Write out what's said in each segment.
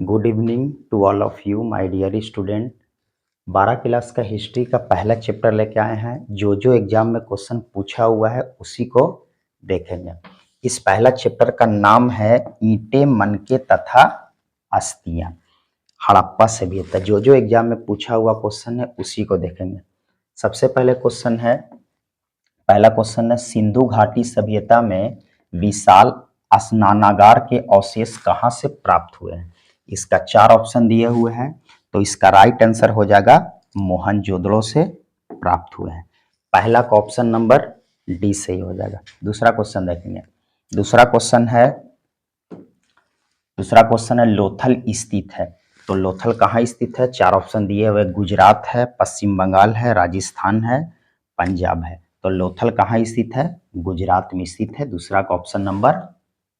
Good evening to all of you my dear student. 12 class का history का पहला chapter लेके आए हैं। जो जो एग्जाम में क्वेश्चन पूछा हुआ है उसी को देखेंगे। इस पहला चैप्टर का नाम है ईंटें, मनके तथा अस्थियां, हड़प्पा सभ्यता। जो जो एग्जाम में पूछा हुआ क्वेश्चन है उसी को देखेंगे। सबसे पहले क्वेश्चन है, पहला क्वेश्चन है सिंधु घाटी सभ्यता में विशाल स्नानागार के अवशेष कहाँ से प्राप्त हुए हैं। इसका 4 ऑप्शन दिए हुए हैं, तो इसका राइट आंसर हो जाएगा मोहनजोदड़ो से प्राप्त हुए हैं। पहला का ऑप्शन नंबर डी सही हो जाएगा। दूसरा क्वेश्चन देखेंगे। दूसरा क्वेश्चन है लोथल स्थित है। तो लोथल कहाँ स्थित है? 4 ऑप्शन दिए हुए, गुजरात है, पश्चिम बंगाल है, राजस्थान है, पंजाब है। तो लोथल कहाँ स्थित है? गुजरात में स्थित है। दूसरा का ऑप्शन नंबर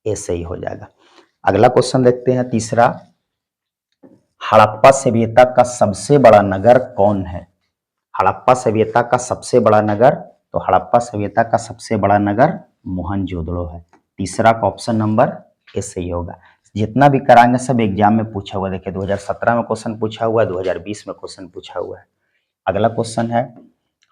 ए सही हो जाएगा। अगला क्वेश्चन देखते हैं, तीसरा, हड़प्पा सभ्यता का सबसे बड़ा नगर कौन है? हड़प्पा सभ्यता का सबसे बड़ा नगर, तो हड़प्पा सभ्यता का सबसे बड़ा नगर मोहनजोदड़ो है। तीसरा का ऑप्शन नंबर ए सही होगा। जितना भी कराएंगे सब एग्जाम में पूछा हुआ। देखिए 2017 में क्वेश्चन पूछा हुआ है, 2020 में क्वेश्चन पूछा हुआ है। अगला क्वेश्चन है,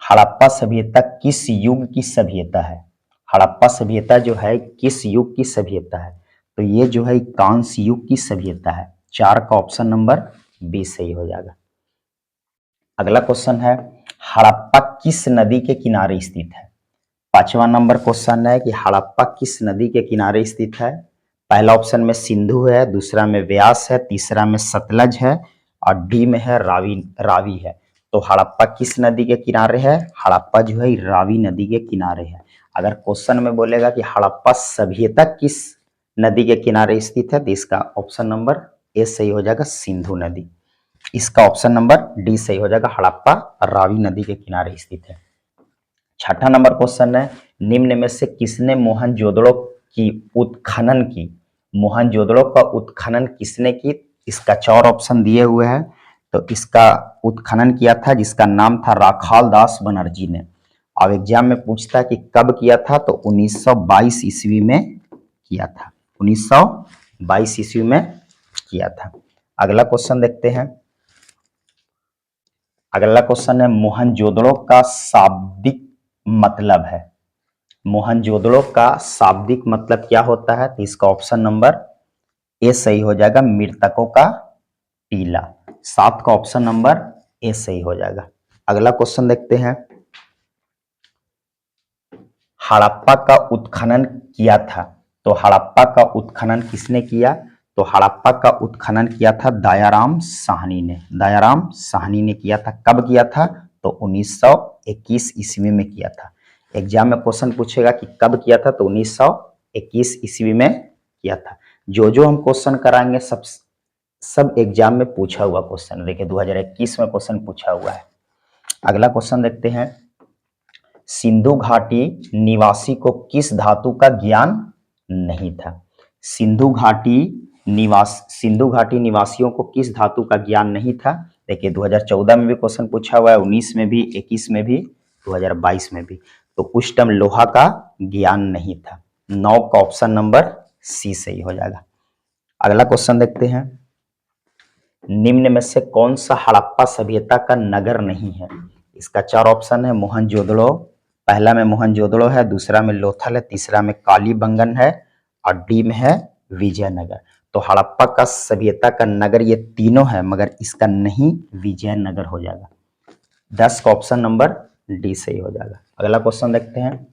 हड़प्पा सभ्यता किस युग की सभ्यता है? हड़प्पा सभ्यता जो है किस युग की सभ्यता है? तो ये जो है कांस्य युग की सभ्यता है। 4 का ऑप्शन नंबर बी सही हो जाएगा। अगला क्वेश्चन है, हड़प्पा किस नदी के किनारे स्थित है? 5वां नंबर क्वेश्चन है कि हड़प्पा किस नदी के किनारे स्थित है। पहला ऑप्शन में सिंधु है, दूसरा में व्यास है, तीसरा में सतलज है और डी में है रावी है। तो हड़प्पा किस नदी के किनारे है? हड़प्पा जो है रावी नदी के किनारे है। अगर क्वेश्चन में बोलेगा कि हड़प्पा सभ्यता किस नदी के किनारे स्थित है, तो इसका ऑप्शन नंबर ए सही हो जाएगा, सिंधु नदी। इसका ऑप्शन नंबर डी सही हो जाएगा, हड़प्पा रावी नदी के किनारे स्थित है। छठा नंबर क्वेश्चन है, निम्न में से किसने मोहनजोदड़ो की उत्खनन की? मोहनजोदड़ो का उत्खनन किसने की? इसका 4 ऑप्शन दिए हुए हैं, तो इसका उत्खनन किया था जिसका नाम था राखाल दास बनर्जी ने। अब एग्जाम में पूछता है कि कब किया था, तो 1922 ईस्वी में किया था। 1922 ईस्वी में किया था। अगला क्वेश्चन देखते हैं। अगला क्वेश्चन है, मोहनजोदड़ो का शाब्दिक मतलब है। मोहनजोदड़ो का शाब्दिक मतलब क्या होता है? तो इसका ऑप्शन नंबर ए सही हो जाएगा, मृतकों का टीला। 7 का ऑप्शन नंबर ए सही हो जाएगा। अगला क्वेश्चन देखते हैं, हड़प्पा का उत्खनन किया था, तो हड़प्पा का उत्खनन किसने किया? तो हड़प्पा का उत्खनन किया था दयाराम साहनी ने। दयाराम साहनी ने किया था। कब किया था? तो 1921 ईस्वी में किया था। एग्जाम में क्वेश्चन पूछेगा कि कब किया था, तो 1921 ईस्वी में किया था। जो जो हम क्वेश्चन कराएंगे सब एग्जाम में पूछा हुआ क्वेश्चन। देखिए 2021 में क्वेश्चन पूछा हुआ है। अगला क्वेश्चन देखते हैं, सिंधु घाटी निवासी को किस धातु का ज्ञान नहीं था? सिंधु घाटी निवासियों को किस धातु का ज्ञान नहीं था? देखिए 2014 में भी क्वेश्चन पूछा हुआ है, 19 में भी, 21 में भी, 2022 में भी। तो उस टाइम लोहा का ज्ञान नहीं था। 9 का ऑप्शन नंबर सी सही हो जाएगा। अगला क्वेश्चन देखते हैं, निम्न में से कौन सा हड़प्पा सभ्यता का नगर नहीं है? इसका 4 ऑप्शन है, मोहनजोदड़ो, पहला में मोहनजोदड़ो है, दूसरा में लोथल है, तीसरा में कालीबंगन है और डी में है विजयनगर। तो हड़प्पा का सभ्यता का नगर ये तीनों है, मगर इसका नहीं विजयनगर हो जाएगा। 10 का ऑप्शन नंबर डी सही हो जाएगा। अगला क्वेश्चन देखते हैं,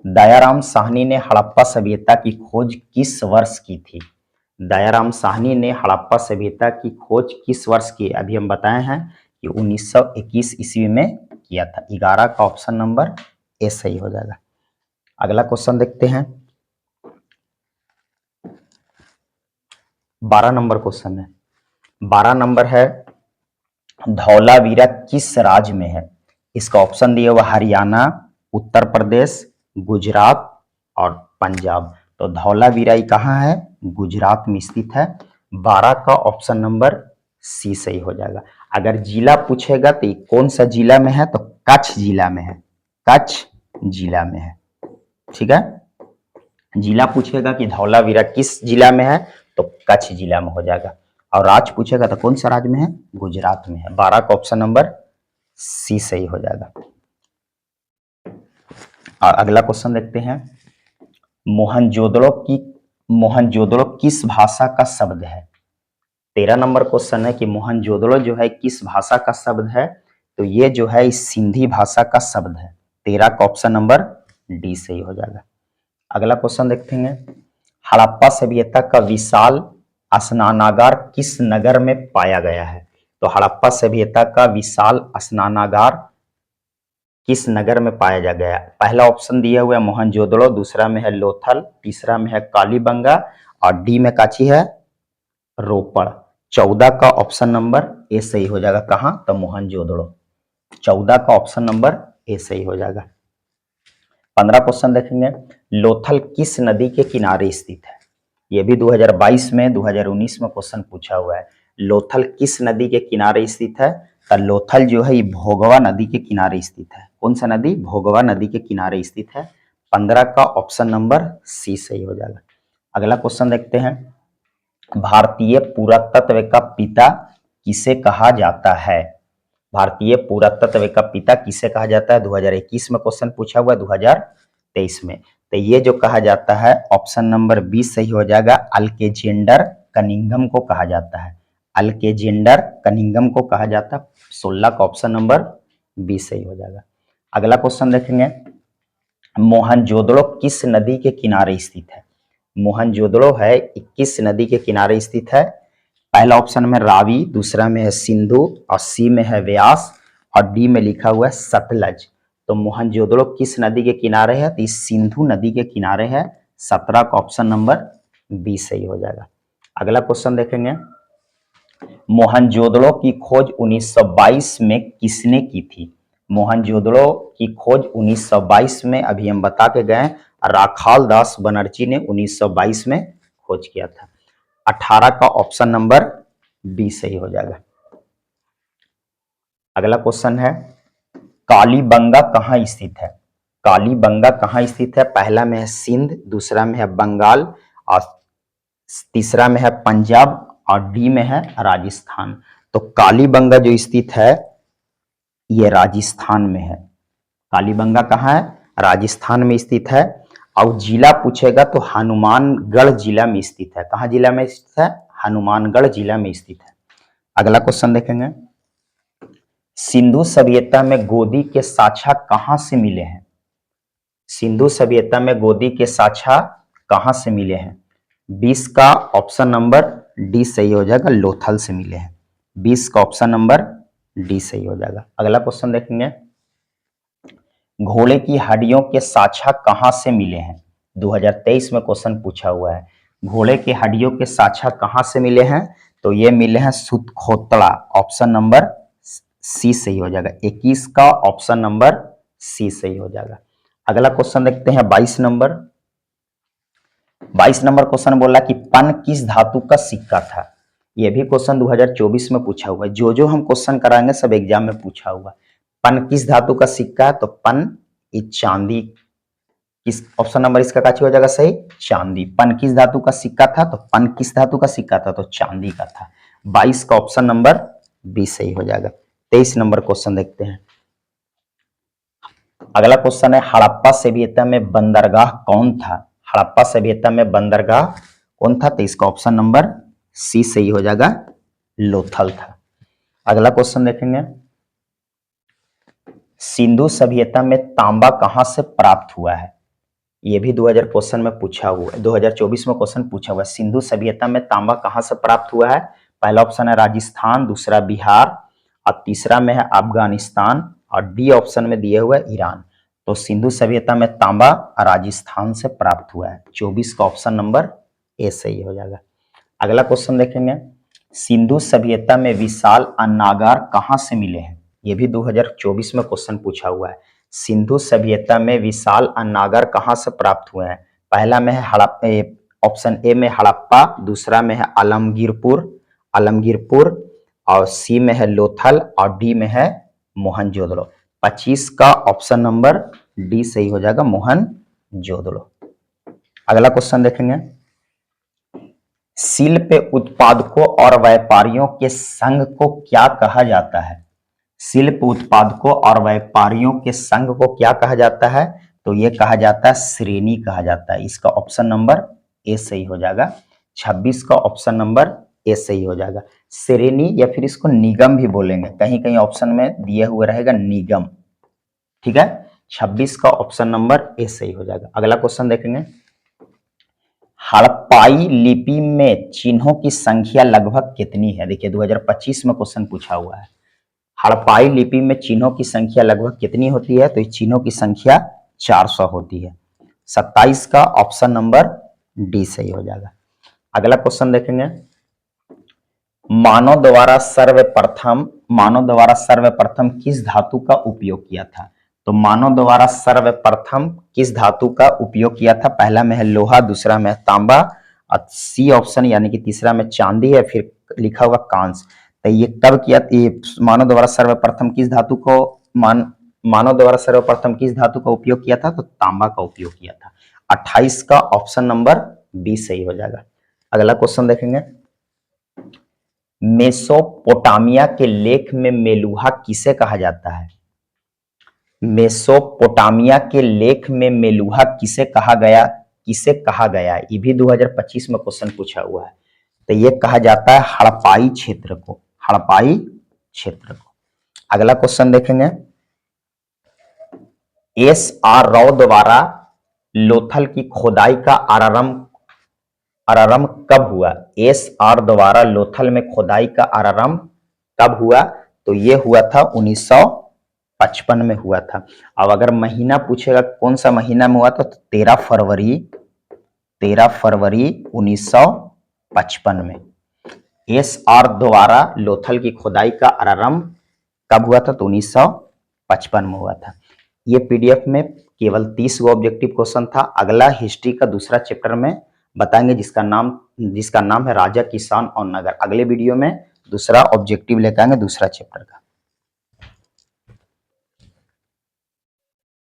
दयाराम साहनी ने हड़प्पा सभ्यता की खोज किस वर्ष की थी? दयाराम साहनी ने हड़प्पा सभ्यता की खोज किस वर्ष की? अभी हम बताए हैं कि 1921 ईस्वी में किया था। 11 का ऑप्शन नंबर ए सही हो जाएगा। अगला क्वेश्चन देखते हैं, 12 नंबर क्वेश्चन है। 12 नंबर है, धौलावीरा किस राज्य में है? इसका ऑप्शन दिया हुआ हरियाणा, उत्तर प्रदेश, गुजरात और पंजाब। तो धौलावीरा कहाँ है? गुजरात में स्थित है। 12 का ऑप्शन नंबर सी सही हो जाएगा। अगर जिला पूछेगा तो कौन सा जिला में है, तो कच्छ जिला में है। कच्छ जिला में है, ठीक है। जिला पूछेगा कि धौलावीरा किस जिला में है, तो कच्छ जिला में हो जाएगा। और राज पूछेगा तो कौन सा राज्य में है, गुजरात में है। 12 का ऑप्शन नंबर सी सही हो जाएगा। और अगला क्वेश्चन देखते हैं, मोहनजोदड़ो किस भाषा का शब्द है। 13 नंबर क्वेश्चन है कि मोहनजोदड़ो जो है किस भाषा का शब्द है, तो ये जो है इस सिंधी भाषा का शब्द है। 13 का ऑप्शन नंबर डी सही हो जाएगा। अगला क्वेश्चन देखते हैं, हड़प्पा सभ्यता का विशाल स्नानागार किस नगर में पाया गया है। तो हड़प्पा सभ्यता का विशाल स्नानागार किस नगर में पाया जा गया। पहला ऑप्शन दिया हुआ है मोहनजोदड़ो, दूसरा में है लोथल, तीसरा में है कालीबंगा और डी में काची है, रोपड़। 14 का ऑप्शन नंबर ए सही हो जाएगा। कहां, तो मोहनजोदड़ो। 14 का ऑप्शन नंबर ए सही हो जाएगा। 15 क्वेश्चन देखेंगे, लोथल किस नदी के किनारे स्थित है। यह भी 2022 में 2019 में क्वेश्चन पूछा हुआ है। लोथल किस नदी के किनारे स्थित है, तो लोथल जो है ये भोगवा नदी के किनारे स्थित है। कौन सा नदी, भोगवा नदी के किनारे स्थित है। 15 का ऑप्शन नंबर सी सही हो जाएगा। अगला क्वेश्चन देखते हैं, भारतीय पुरातत्व का पिता किसे कहा जाता है। भारतीय पुरातत्व का पिता किसे कहा जाता है, 2021 में क्वेश्चन पूछा हुआ है, 2023 में। तो ये जो कहा जाता है ऑप्शन नंबर 20 सही हो जाएगा, अल्केजेंडर कनिंघम को कहा जाता है। अल्केजेंडर कनिंघम को कहा जाता है। 16 का ऑप्शन नंबर 20 सही हो जाएगा। अगला क्वेश्चन देखेंगे, मोहनजोदड़ो किस नदी के किनारे स्थित है। मोहनजोदड़ो है 21 नदी के किनारे स्थित है। पहला ऑप्शन में रावी, दूसरा में है सिंधु और सी में है व्यास और डी में लिखा हुआ है सतलज। तो मोहनजोदड़ो किस नदी के किनारे है, तो इस सिंधु नदी के किनारे है। 17 का ऑप्शन नंबर बी सही हो जाएगा। अगला क्वेश्चन देखेंगे, मोहनजोदड़ो की खोज 1922 में किसने की थी। मोहनजोदड़ो की खोज 1922 में अभी हम बता के गए, राखाल दास बनर्जी ने 1922 में खोज किया था। 18 का ऑप्शन नंबर बी सही हो जाएगा। अगला क्वेश्चन है, कालीबंगा कहां स्थित है। कालीबंगा कहां स्थित है, पहला में है सिंध, दूसरा में है बंगाल और तीसरा में है पंजाब और डी में है राजस्थान। तो कालीबंगा जो स्थित है ये राजस्थान में है। कालीबंगा कहाँ है, राजस्थान में स्थित है। और जिला पूछेगा तो हनुमानगढ़ जिला में स्थित है। कहाँ जिला में स्थित है, हनुमानगढ़ जिला में स्थित है। अगला क्वेश्चन देखेंगे, सिंधु सभ्यता में गोदी के साँचा कहां से मिले हैं। सिंधु सभ्यता में गोदी के साँचा कहां से मिले हैं। 20 का ऑप्शन नंबर डी सही हो जाएगा, लोथल से मिले हैं। 20 का ऑप्शन नंबर डी सही हो जाएगा। अगला क्वेश्चन देखेंगे, घोड़े की हड्डियों के साँचा कहां से मिले हैं। 2023 में क्वेश्चन पूछा हुआ है, घोड़े के हड्डियों के साँचा कहां से मिले हैं, तो ये मिले हैं सुतखोतड़ा। ऑप्शन नंबर सी सही हो जाएगा। 21 का ऑप्शन नंबर सी सही हो जाएगा। अगला क्वेश्चन देखते हैं 22 नंबर। 22 नंबर क्वेश्चन बोला कि पन किस धातु का सिक्का था। यह भी क्वेश्चन 2024 में पूछा हुआ है। जो हम क्वेश्चन कराएंगे सब एग्जाम में पूछा हुआ है। पन किस धातु का सिक्का है, तो पन चांदी। किस ऑप्शन नंबर इसका काची हो जाएगा सही, चांदी। पन किस धातु का सिक्का था, तो पन किस धातु का सिक्का था, तो चांदी का था। 22 का ऑप्शन नंबर बी सही हो जाएगा। 23 नंबर क्वेश्चन देखते हैं। अगला क्वेश्चन है, हड़प्पा सभ्यता में बंदरगाह कौन था। हड़प्पा सभ्यता में बंदरगाह कौन था, तो इसका ऑप्शन नंबर सी सही हो जाएगा, लोथल था। अगला क्वेश्चन देखेंगे, सिंधु सभ्यता में तांबा कहां से प्राप्त हुआ है। यह भी 2000 क्वेश्चन में पूछा हुआ है, 2024 में क्वेश्चन पूछा हुआ है। सिंधु सभ्यता में तांबा कहां से प्राप्त हुआ है। पहला ऑप्शन है राजस्थान, दूसरा बिहार और तीसरा में है अफगानिस्तान और डी ऑप्शन में दिए हुआ है ईरान। तो सिंधु सभ्यता में तांबा राजस्थान से प्राप्त हुआ है। 24 का ऑप्शन नंबर ए सही हो जाएगा। अगला क्वेश्चन देखेंगे, सिंधु सभ्यता में विशाल अन्नागार कहां से मिले हैं। यह भी 2024 में क्वेश्चन पूछा हुआ है। सिंधु सभ्यता में विशाल अन्नागार कहां से प्राप्त हुए हैं। पहला में है ऑप्शन ए में हड़प्पा, दूसरा में है आलमगीरपुर और सी में है लोथल और डी में है मोहनजोदड़ो। 25 का ऑप्शन नंबर डी सही हो जाएगा, मोहनजोदड़ो। अगला क्वेश्चन देखेंगे, शिल्प उत्पादकों और व्यापारियों के संघ को क्या कहा जाता है? शिल्प उत्पादकों और व्यापारियों के संघ को क्या कहा जाता है? तो ये कहा जाता है श्रेणी कहा जाता है। इसका ऑप्शन नंबर ए सही हो जाएगा। 26 का ऑप्शन नंबर ए सही हो जाएगा। श्रेणी या फिर इसको निगम भी बोलेंगे, कहीं कहीं ऑप्शन में दिया हुआ रहेगा निगम। ठीक है, 26 का ऑप्शन नंबर ए सही हो जाएगा। अगला क्वेश्चन देखेंगे, हड़प्पाई लिपि में चिन्हों की संख्या लगभग कितनी है? देखिए 2025 में क्वेश्चन पूछा हुआ है। हड़प्पाई लिपि में चिन्हों की संख्या लगभग कितनी होती है? तो इस चिन्हों की संख्या 400 होती है। 27 का ऑप्शन नंबर डी सही हो जाएगा। अगला क्वेश्चन देखेंगे, मानव द्वारा सर्वप्रथम किस धातु का उपयोग किया था? तो मानव द्वारा सर्वप्रथम किस धातु का उपयोग किया था? पहला में है लोहा, दूसरा में है तांबा और सी ऑप्शन यानी कि तीसरा में चांदी है, फिर लिखा होगा कांस्य। तो ये कब किया? ये मानव द्वारा सर्वप्रथम किस धातु का उपयोग किया था? तो तांबा का उपयोग किया था। 28 का ऑप्शन नंबर बी सही हो जाएगा। अगला क्वेश्चन देखेंगे, मेसोपोटामिया के लेख में मेलुहा किसे कहा जाता है? मेसोपोटामिया के लेख में मेलुहा किसे कहा गया? ये भी 2025 में क्वेश्चन पूछा हुआ है। तो ये कहा जाता है हड़प्पाई क्षेत्र को। अगला क्वेश्चन देखेंगे, एस आर राव द्वारा लोथल की खोदाई का आरंभ कब हुआ? एस आर द्वारा लोथल में खोदाई का आरंभ कब हुआ? तो ये हुआ था 1955 में हुआ था। अब अगर महीना पूछेगा कौन सा महीना में हुआ था, तो 13 फरवरी 1955 में एस आर द्वारा लोथल की खोदाई का आरंभ कब हुआ था? तो 1955 में हुआ था। ये पीडीएफ में केवल 30 गो ऑब्जेक्टिव क्वेश्चन था। अगला हिस्ट्री का दूसरा चैप्टर में बताएंगे जिसका नाम है राजा, किसान और नगर। अगले वीडियो में दूसरा ऑब्जेक्टिव लेकर आएंगे दूसरा चैप्टर का।